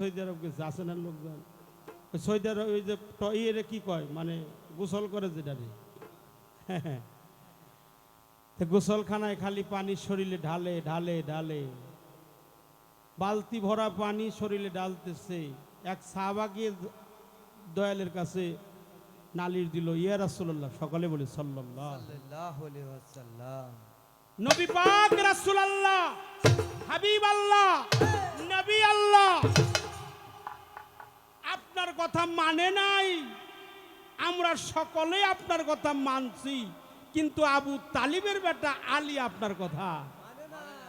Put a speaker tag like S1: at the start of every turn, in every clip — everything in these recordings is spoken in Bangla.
S1: সৌদি আরব গেছে আসে না লোকজন। সৌদি আরব ওই যে ইয়ে কি কয় মানে গোসল করে যেটারে গোসলখানায় খালি পানি শরীরে ঢালে ঢালে ঢালে, বালতি ভরা পানি শরীরে ঢালতেছে। এক সাহাবাকে দয়ালের কাছে নালিশ দিল, ইয়া রাসূলুল্লাহ, সকালে বলি সাল্লাল্লাহু আলাইহি ওয়াসাল্লাম, নবী পাক রাসূলুল্লাহ, হাবিব আল্লাহ, নবী আল্লাহ আপনার কথা মানে নাই, আমরা সকলে আপনার কথা মানছি, কিন্তু আবু তালিবের বেটা আলী আপনার কথা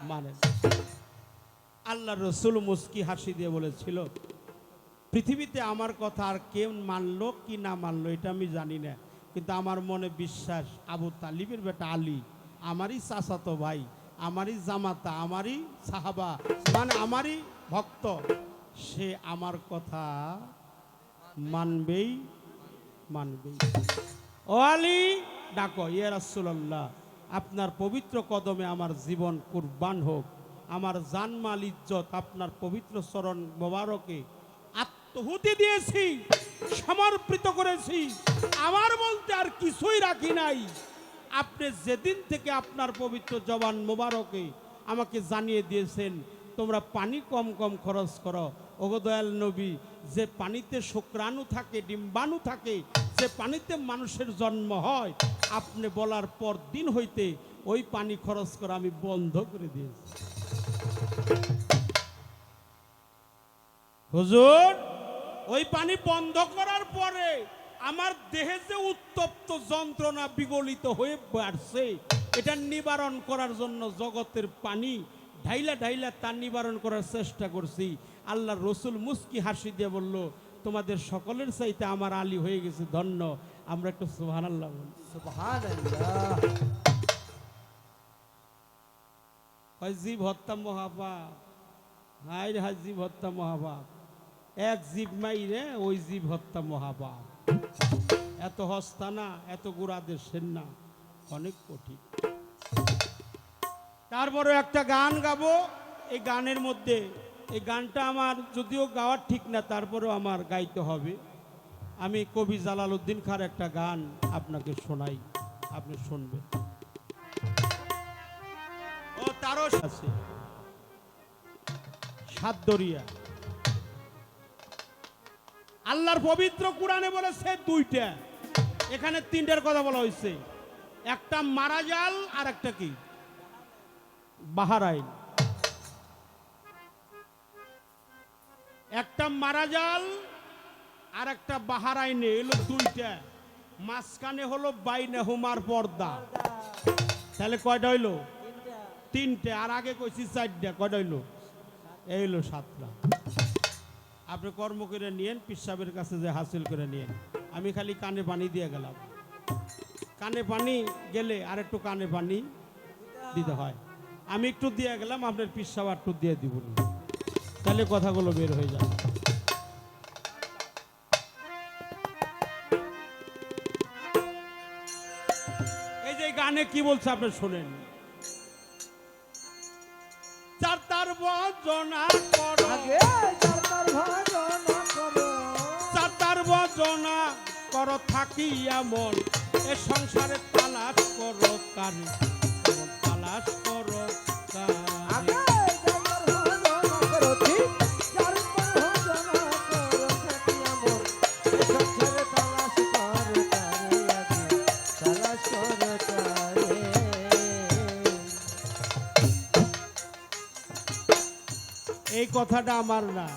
S1: মানে। আল্লাহ রসুল মুস্কি হাসি দিয়ে বলেছিল, পৃথিবীতে আমার কথা আর কেউ মানলো কি না মানলো এটা আমি জানি না, কিন্তু আমার মনে বিশ্বাস আবু তালিবের বেটা আলী আমারই চাচাতো ভাই, আমারই জামাতা, আমারই সাহাবা, মানে আমারই ভক্ত, সে আমার কথা মানবেই মানবেই। ও আলী ডাকো, ইয়া রাসূলুল্লাহ, আপনার পবিত্র কদমে আমার জীবন কুরবান হোক, আমার জানমাল ইজ্জত আপনার পবিত্র চরণ মোবারকে আত্মহুতি দিয়েছি, সমর্পিত করেছি, আমার বলতে আর কিছুই রাখি নাই। আপনি যেদিন থেকে আপনার পবিত্র জবান মোবারকে আমাকে জানিয়ে দিয়েছেন তোমরা পানি কম কম খরচ করো, ওগো দয়াল নবী, যে পানিতে শুক্রাণু থাকে, ডিম্বাণু থাকে, যে পানিতে মানুষের জন্ম হয়, আপনি বলার পর দিন হইতে ওই পানি খরচ করা আমি বন্ধ করে দিয়েছি। হুজুর, ওই পানি বন্ধ করার পরে আমার দেহে যে উত্তপ্ত যন্ত্রণা বিগলিত হয়ে বাড়ছে, এটা নিবারণ করার জন্য জগতের পানি ঢাইলা ঢাইলা তার নিবারণ করার চেষ্টা করছি। আল্লাহ রসুল মুস্কি হাসি দিয়ে বলল, তোমাদের সকলের চাইতে আমার আলী হয়ে গেছে ধন্য। আমরা একটু সুবহানাল্লাহ বলি।
S2: সুবহানাল্লাহ।
S1: জীব হত্যা মহাপাপ, হায় হায় জীব হত্যা মহাপাপ, এক জীব মাইরে ওই জীব হত্যা মহাপাপ। এত হস্তা না, এত গুড়াদের সেন না, অনেক কঠিন। তারপরে একটা গান গাবো, এই গানের মধ্যে, এই গানটা আমার যদিও গাওয়ার ঠিক না, তারপরেও আমার গাইতে হবে। আমি কবি জালালউদ্দিন খাঁর একটা গান আপনাকে শোনাই, আপনি শুনবেন। ও তারও আছে সাতদরিয়া। আল্লাহর পবিত্র কোরআনে বলেছে দুইটা, এখানে তিনটার কথা বলা হয়েছে, একটা মারাজাল আর একটা কি বাহারাইন। একটা মারাজাল আর একটা বাহারাইনে, এলো দুইটা, মাঝখানে হলো বাইনে হুমার পর্দা। তাহলে কয়টা হইলো? তিনটে। আর আগে কইছি চারটা, কয়টা হইলো? এই হলো সাতটা। আপনি কর্ম করে নিয়েন, পিসাবের কাছে যে হাসিল করে নিয়েন। আমি খালি কানে পানি দিয়ে গেলাম, কানে পানি গেলে আর একটু কানে পানি দিতে হয়। আমি একটু দিয়ে গেলাম, আপনার পিসাব একটু দিয়ে দিব, তাহলে কথাগুলো বের হয়ে যাবে। এই যে গানে কি বলছে আপনি শোনেন, চার তার বজনা করো, চার তার বজনা করো থাকি এমন, এ সংসারে তালাশ করো কারে, তালাশ করো কারে। এই কথাটা আমার না,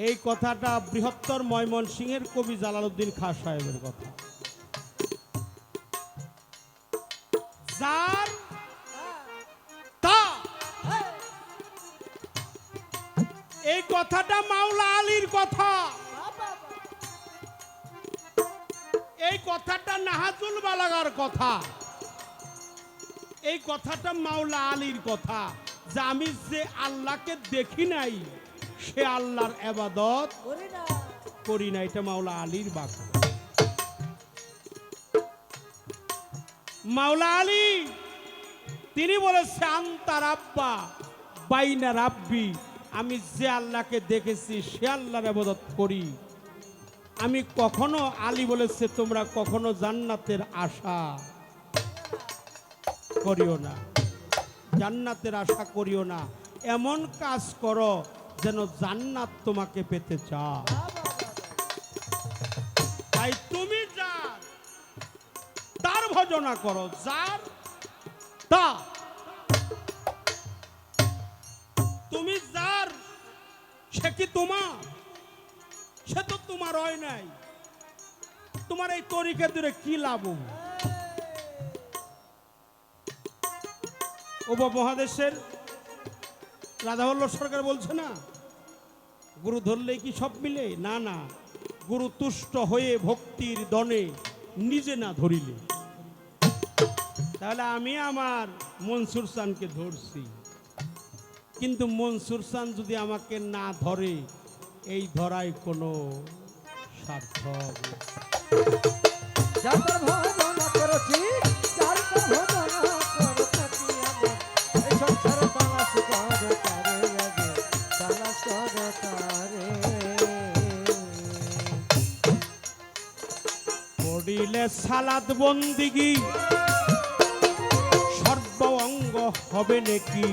S1: এই কথাটা বৃহত্তর ময়মনসিংহের কবি জালালউদ্দিন খাঁ সাহেবের কথা। যার তা, এই কথাটা মাওলা আলীর কথা, এই কথাটা নাহাজুল বালাগার কথা, এই কথাটা মাওলা আলীর কথা, যে আমি যে আল্লাহকে দেখি নাই সে আল্লাহর ইবাদত করি না, এটা মাওলা আলীর বাক্য। মাওলা আলী তিনি বলেছে, আন্তা রাব্বা বাইনা রাব্বি আমি যে আল্লাহকে দেখেছি সে আল্লাহর ইবাদত করি। আমি কখনো, আলী বলেছে, তোমরা কখনো জান্নাতের আশা করিও না, জান্নাতের আশা করিও না, এমন কাজ করো যেন জান্নাত তোমাকে পেতে চাও। তাই তুমি যার তার ভজনা করো, যার তা, তুমি যার সে কি তোমার? সে তো তোমার হয় নাই। তোমার এই তরিকা দূরে কি লাভ? উপমহাদেশের রাধাবল্লভ সরকার বলছে না, গুরু ধরলেই কি সব মিলে? না না, গুরু তুষ্ট হয়ে ভক্তির দনে নিজে না ধরিলে। তাহলে আমি আমার মনসুর চানকে ধরছি, কিন্তু মনসুর চান যদি আমাকে না ধরে, এই ধরায় কোনো সার্থক। পড়িলে সালাত বন্দিগি সর্ব অঙ্গ হবে নাকি?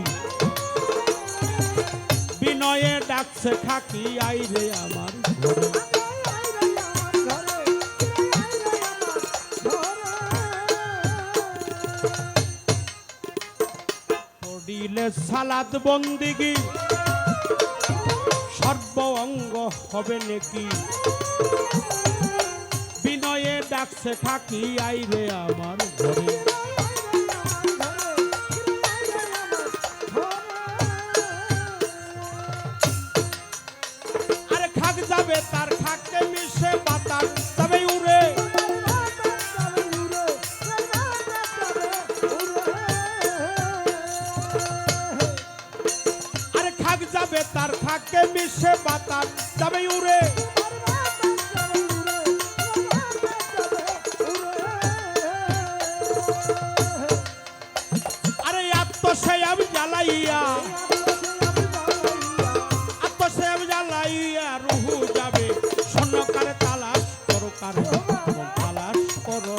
S1: বিনয়ে ডাকছে খাকি আইরে আমার ঘরে। পড়িলে সালাত বন্দিগি সর্ব অঙ্গ হবে নাকি? বিনয়ে ডাকছে খাকি আইরে আমার ঘরে। আরে খাক যাবে তার খাকে মিশে বাতাস যাবে উড়ে। আরে খাক যাবে তার খাকে মিশে বাতাস যাবে উড়ে। আরে আত্মসেয়াব জ্বালাইয়া, আত্মসেয়াব জ্বালাইয়া রুহু যাবে স্বর্ণকারে। তালাশ করো কারে, তালাশ করো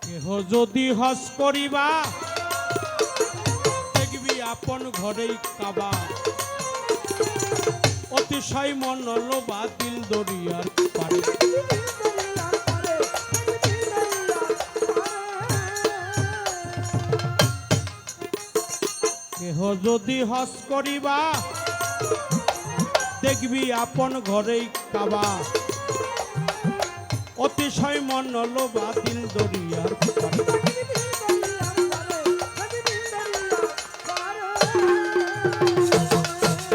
S1: কেহ যদি হজ করিবা, দেখবি আপন ঘরেই কাবা। অতিশয় মন লোবা দিল দরিয়ার পারে। কেহ যদি হজ করিবা, দেখবি আপন ঘরেই কাবা। অতিশয় মন লোবা দিল দরিয়ার পারে।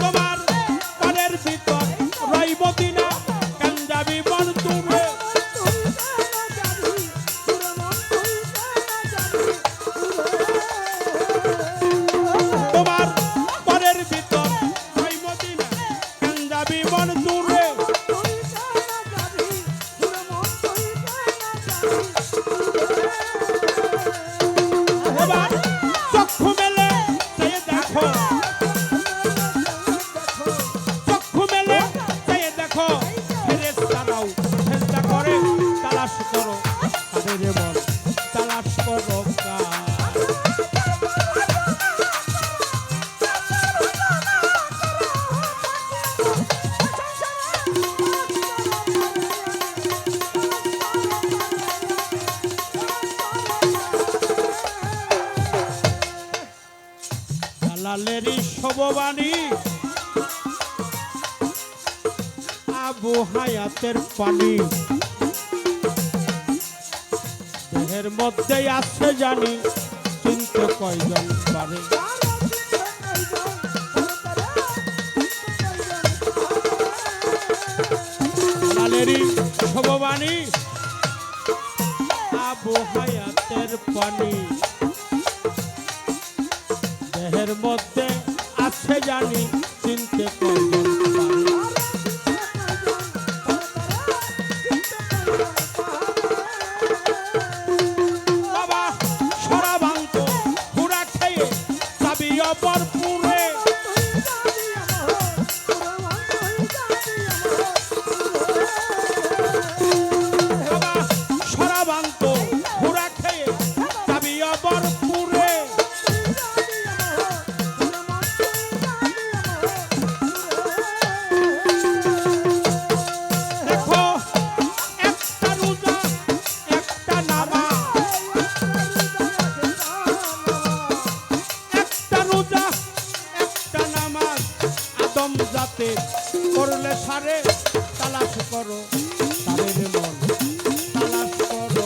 S1: তোমার পারের ভিতর রইব দিনা, কেন যাবি মন তুমি? তোমার পারের ভিতর রইব দিনা, কেন যাবি মন দূরে? চক্ষু মেলে চেয়ে দেখো, চক্ষু মেলে চেয়ে দেখো, ফেরেশতারাও চেষ্টা করে। তালাশ করো কাদের মন, তালাশ করো জালালেরই শোভবাণী। আবু হায়াতের পানি দেহের মধ্যে আছে জানি, চিনতে কয়জন পারে? জালালেরই শোভবাণী, আবু হায়াতের পানি দেহের মধ্যে আছে জানি, চিনতে কয়জন পারে? বাবা সরাবান্ত হুড়া খেয়ে যাবি অপরপুরে। বাবা সরাবান্ত হুড়া খেয়ে যাবি অপরপুরে। দেখো একটা রোজা একটা নামাজ, একটা রোজা একটা নামাজ আদম জাতে করলে সারে। তালাশ করো তাদের মন, তালাশ করো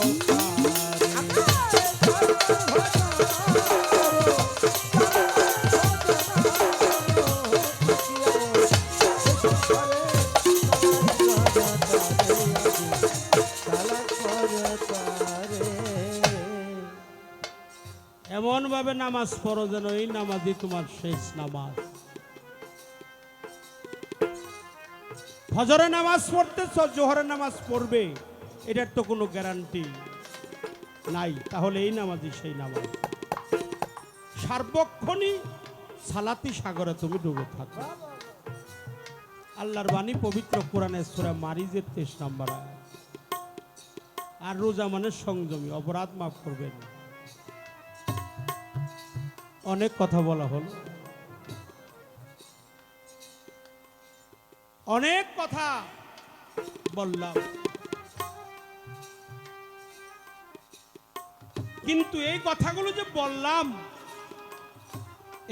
S1: এমন ভাবে নামাজ পড়ো যেন এই নামাজই তোমার শেষ নামাজ। ফজরের নামাজ পড়তেছ, জোহরের নামাজ পড়বে, এটার তো কোনো গ্যারান্টি নাই। তাহলে এই নামাজই সেই নামাজ। সার্বক্ষণই সালাতি সাগরে তুমি ডুবে থাকো। আল্লাহর বাণী পবিত্র কোরআনের সূরা মারিজের 23 নম্বর আয়াত। আর রোজা মানে সংযমী, অপরাধ মাফ করবেন। অনেক কথা বলা হলো, অনেক কথা বললাম, কিন্তু এই কথাগুলো যে বললাম,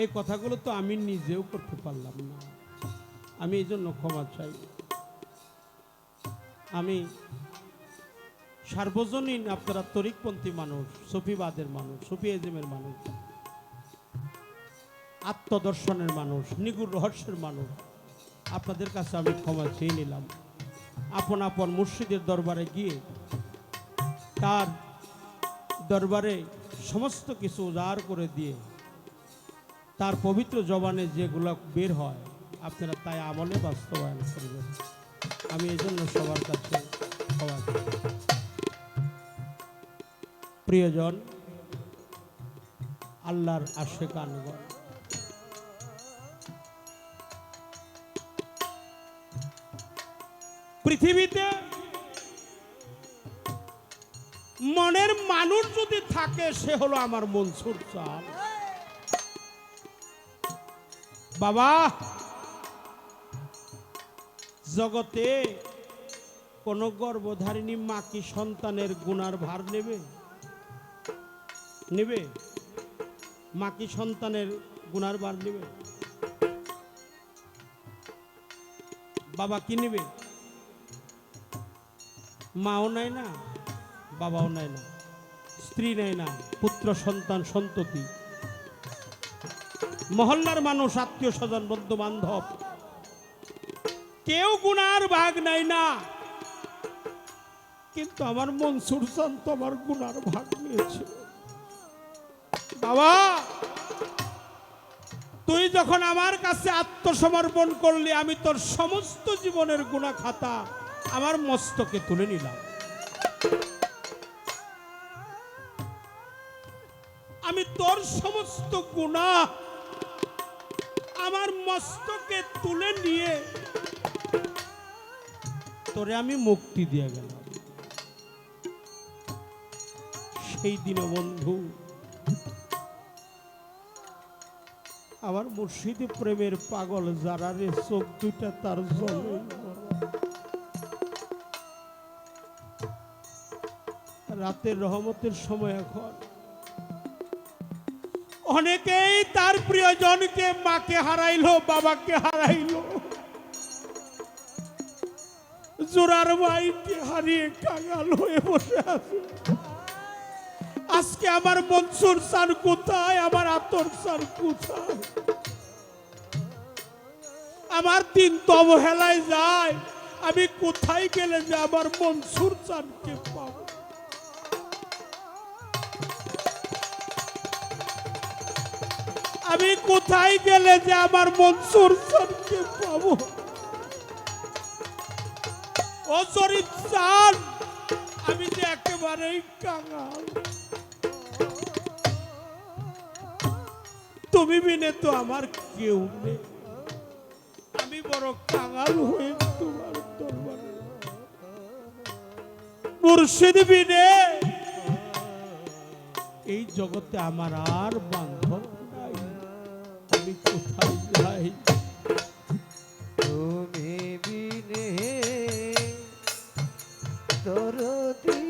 S1: এই কথাগুলো তো আমি নিজেও করতে পারলাম না। আমি এই জন্য ক্ষমা চাই। আমি সার্বজনীন, আপনারা তরিকপন্থী মানুষ, সুফিবাদের মানুষ, সুফিয়াজমের মানুষ, আত্মদর্শনের মানুষ, নিগুড় রহস্যের মানুষ, আপনাদের কাছে আমি ক্ষমা চেয়ে নিলাম। আপন আপন মুর্শিদের দরবারে গিয়ে তার দরবারে সমস্ত কিছু উজাড় করে দিয়ে তার পবিত্র জবানে যেগুলো বের হয় আপনারা তাই আমলে বাস্তবায়ন করবেন। আমি এই জন্য সবার কাছে ক্ষমা চাই। প্রিয়জন, আল্লাহর আশিক আনগণ, পৃথিবীতে মনের মানুষ যদি থাকে সে হলো আমার মনসুর চাল। বাবা, জগতে কোন গর্ভধারিণী মা কি সন্তানের গুনার ভার নেবে? নেবে? মা কি সন্তানের গুনার ভার নেবে? বাবা কি নেবে? মাও নাই না, বাবাও নাই না, স্ত্রী নাই না, পুত্র সন্তান সন্ততি, মহল্লার মানুষ, আত্মীয় স্বজন, বন্ধু বান্ধব, কেউ গুনার ভাগ নাই না। কিন্তু আমার মনসুর চান তো আমার গুনার ভাগ নিয়েছে। বাবা, তুই যখন আমার কাছে আত্মসমর্পণ করলি, আমি তোর সমস্ত জীবনের গুনাহ খাতা আমার মস্তকে তুলে নিলাম। আমি তোর সমস্ত গুনাহ আমার মস্তকে তুলে নিয়ে তোরে আমি মুক্তি দিয়ে গেলাম। সেই দিন বন্ধু আমার মুর্শিদি প্রেমের পাগল যারা রে, চোখ দুইটা তার জলে। রাতের রহমতের সময় এখন অনেকেই তার প্রিয়জনকে, মাকে হারাইলো, বাবাকে হারাইলো, জোরার ভাইকে হারিয়ে কাঙাল হয়ে বসে আছে। আজকে আমার মনসুর চান কোথায়? আমার আতর চান কোথায়? আমার দিন তো অবহেলায় যায়। আমি কোথায় গেলে যে আমার মনসুর চানকে পাবো? আমি কোথায় গেলে যে আমার মনসুর স্যারকে পাবো? ও শরীফ স্যার, আমি যে একেবারেই কাঙাল। তুমি বিনে তো আমার কেউ নেই। আমি বড় কাঙাল হয়ে তোমার দরবারে। মুর্শিদ বিনে এই জগতে আমার আর বান্ধব নাই। আমি কোথায় যাই?
S2: তুমি বিনে দরদি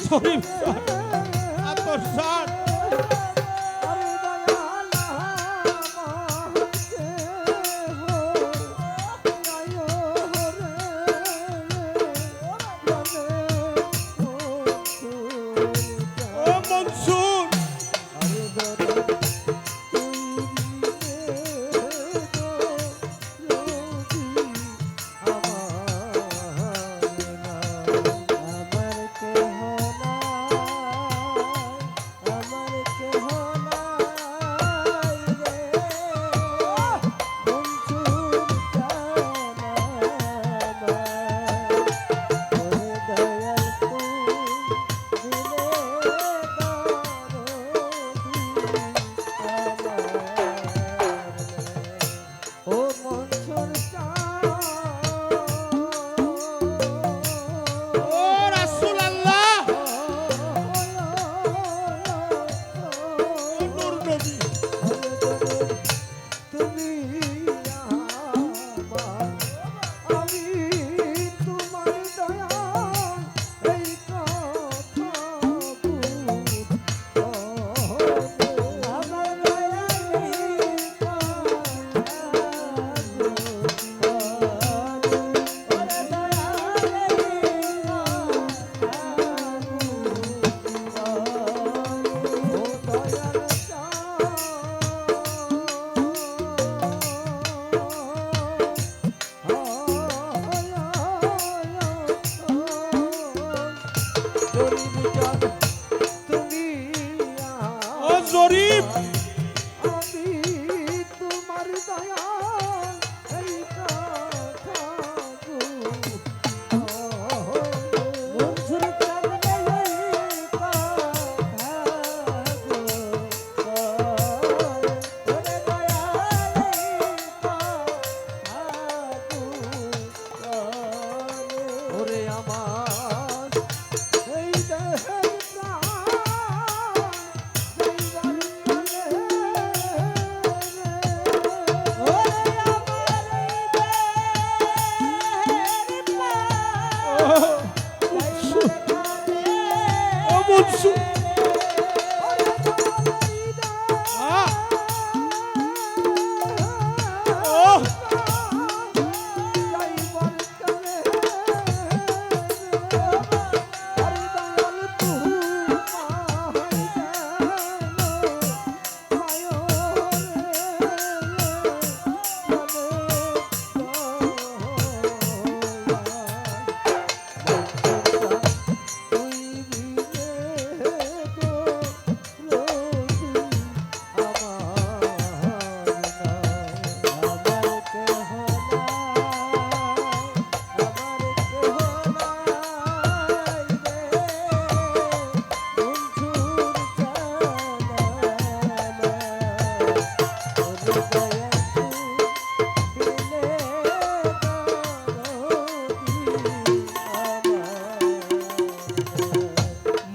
S1: শরীফ স্যার, আতর স্যার, ও মনসুর, ও
S2: আমার এই দেহের প্রাণ যাইবার কালে ওরে আমার এই দেহের প্রাণ
S1: ও বৎসু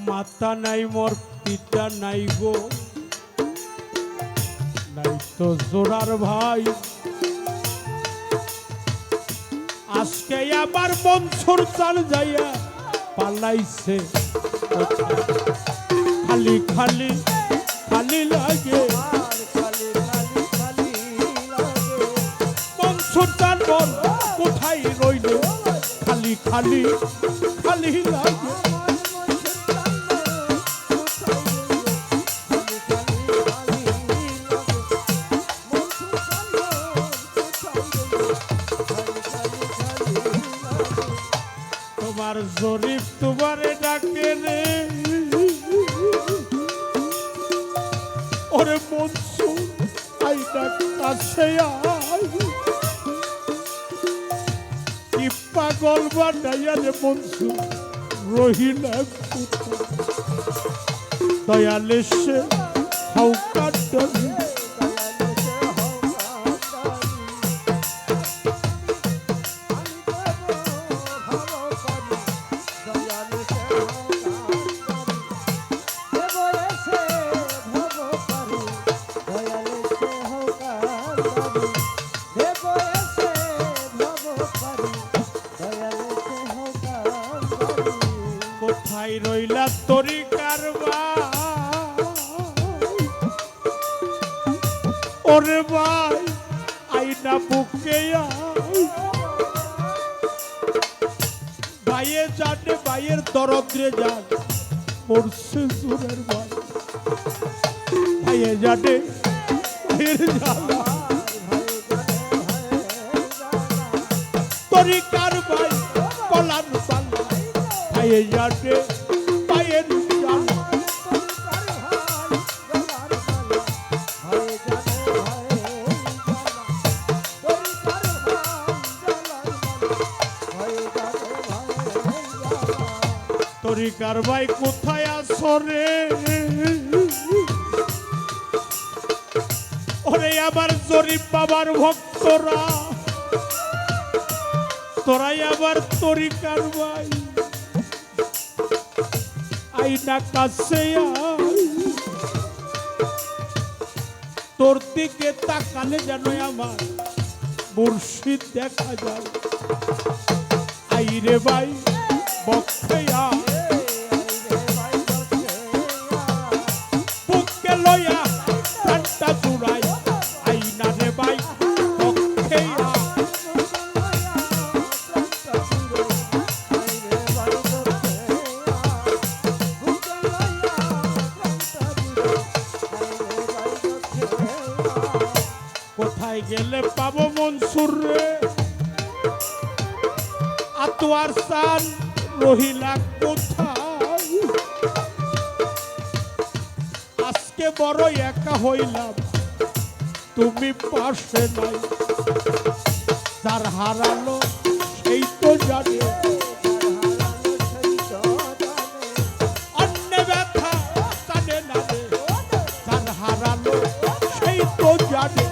S1: মাতা নাই মোর পিতা নাই গো নাই তো জোড়ার ভাই আজকে আবার মনসুর চাল যাইয়া পালাইছে খালি খালি খালি লাগে মনসুর চাল বল কোথায় রইলে খালি খালি খালি লাগে তোমার জরিপ তোমারে ডাকে রে ওরে মনসু আইটা কাছে আয় কি পাগল বানাইয়া রে মনসু রহিলা দয়ালে সে হাউকা ডলি কোথায় রইলা তরি কারবা ওরে ভাই আইনা বুকে ভাইয়ে জানে ভাইয়ের দরদ্রে যান পড়ছে সুরের ভাই ভাইয়ে জানে ভাইয়ের জ্বালা তরি কার ভাই কলার পাল্লা ভাইয়ে জানে ভাইয়ের জ্বালা তরিকার ভাই কোথায় আসরে ওরে আবার জরিপ বাবার ভক্তরা তোরাই আবার তরিকার ভাই আইনা কাছে তোর দিকে তাকালে যেন আমার মুর্শিদ দেখা যায় আইরে ভাই বক্ষয়া বুকে লইয়া প্রাণটা জুড়াই আইনা রে ভাই বক্ষয়া কোথায় গেলে পাবো মনসুর রে আতোয়ার সান রহিলা কোথায় আজকে বড় একা হইলাম তুমি পাশে নাই যার হারালো সেই তো জানে অন্য ব্যথা জানে না রে যার হারালো সেই তো জানে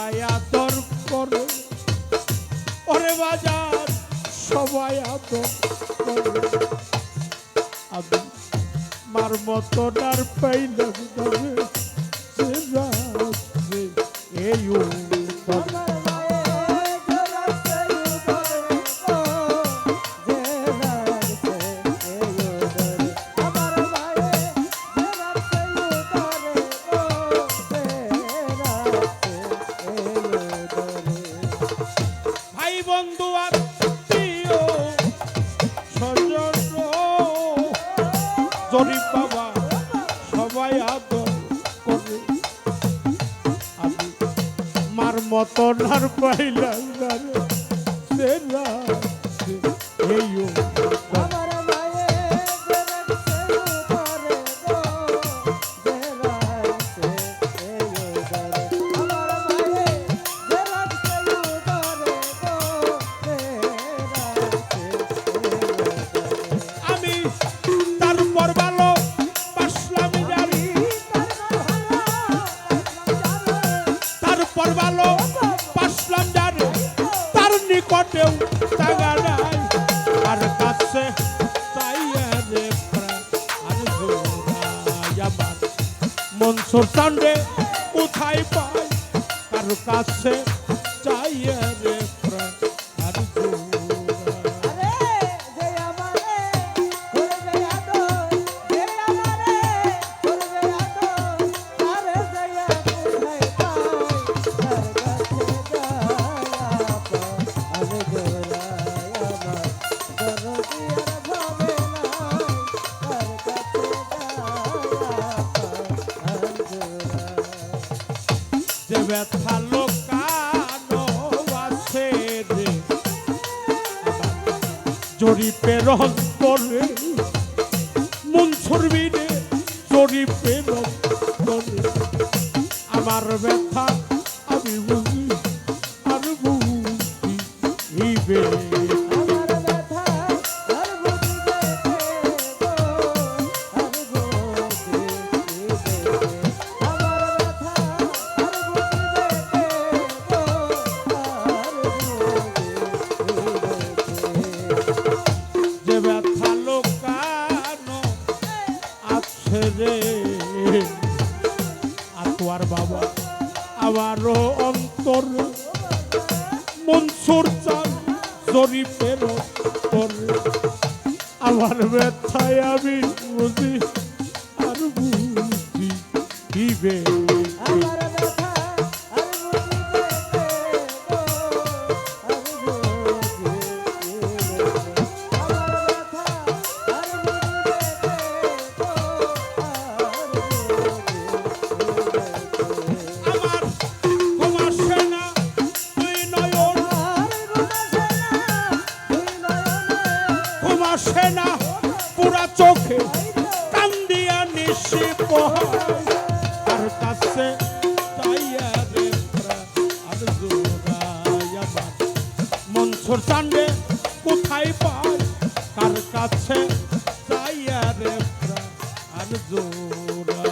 S1: সবাই আদর করে, ওরে বাজার সবাই আদর করে। আমি মার মতো আর পাইলাম না রে, যে রাত্রে এই উত্তর। ভাই বন্ধু আত্মীয় স্বজন জরিপ বাবা সবাই আদর করে। আমি মার মতন আর পাইলাম না রে, সে রাত্রে এই উত্তর। আমি তারপর ভালো বাসলাম জানি, তারপর ভালো বাসলাম জানি, তার নিকটেও টাকা নাই, আর কাছে চাইয়া রে প্রাণ আর জোড়াই আমার মনসুর চান্দে কোথায় পাই, কার কাছে চাইয়া রে প্রাণ আর জোড়া। যে ব্যথা লোকানো আছে রে জরিপের অন্তরে, মনসুর বিনে জরিপের অন্তরে। আমার ব্যথা আমি বুঝি আর বুঝিবে, যে ব্যথা লোকানো আছে রে আতোয়ার বাবা আমারও অন্তর, মনসুর চান জরিপের অন্তরে। আমার ব্যথায় আমি বুঝি আর বুঝিবে, আমার ঘুম আসে না দুই নয়ন, ঘুম আসে না পুরা চোখে, কান্দিয়া নিশি পোহায়, তার কাছে চাইয়া রে প্রাণ আর জোড়াই আমার মনসুর চান্দে কোথায় পাই, কার কাছে চাইয়া রে প্রাণ আর জোড়া।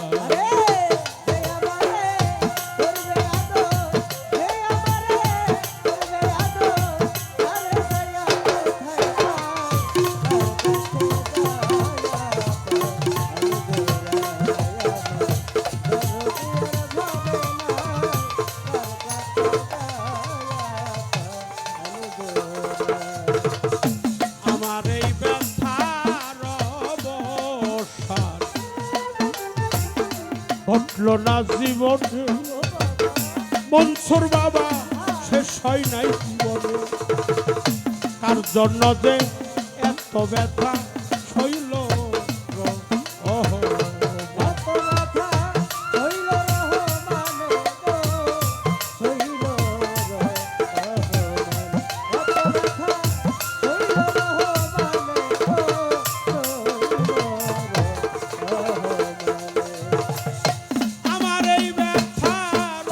S1: আমার এই ব্যথার অবসান ঘটল না জীবনে, মনসুর বাবা শেষ হয় নাই জীবনে, তার জন্য যে এত ব্যথা শৈল আমার এই ব্যথার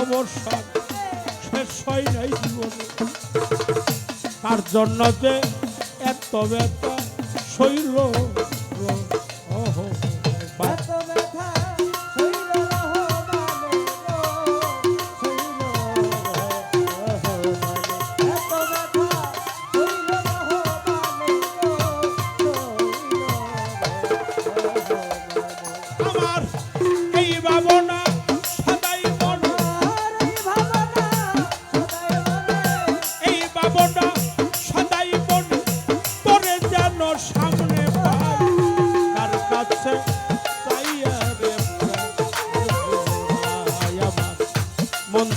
S1: অবসান শেষ হয় নাই জীবনে, তার জন্য যে এত ব্যথা শৈল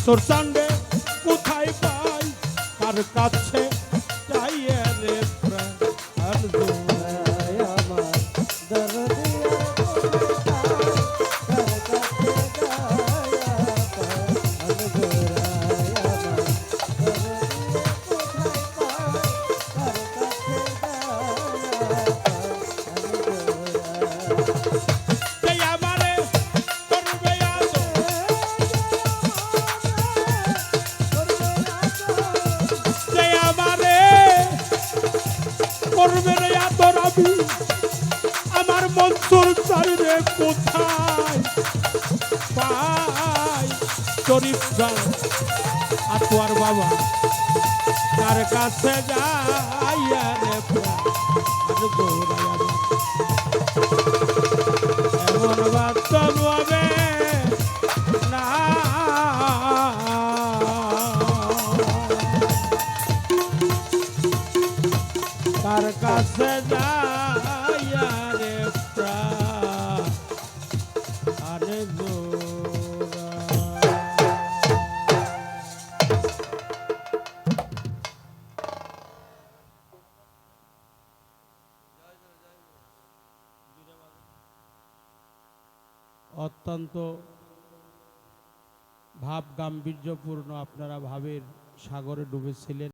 S1: মনসুর চান্দে কোথায় পাই কার কাছে চাইয়ে রে প্রাণ
S2: আয় আমার দরদিয়া কার কাছে গায়া পায় আনগরায় আমার দরদিয়া কোথায় পায় কার কাছে গায়া পায় আনগরায়
S1: এই আমারে করবে আদর এই আমারে করবে রে আদর আমি আমার মনসুর চাইরে কোথায় পাই শরীফ গান আতোয়ার বাবা কার কাছে যাইয়া রে প্রাণ আর গৌরায় আমার এমন বাস্তব হবে না কার কাছে যাইয়া রে প্রাণ আরে জোড়া অত্যন্ত ভাব গাম্ভীর্যপূর্ণ আপনারা ভাবের সাগরে ডুবেছিলেন।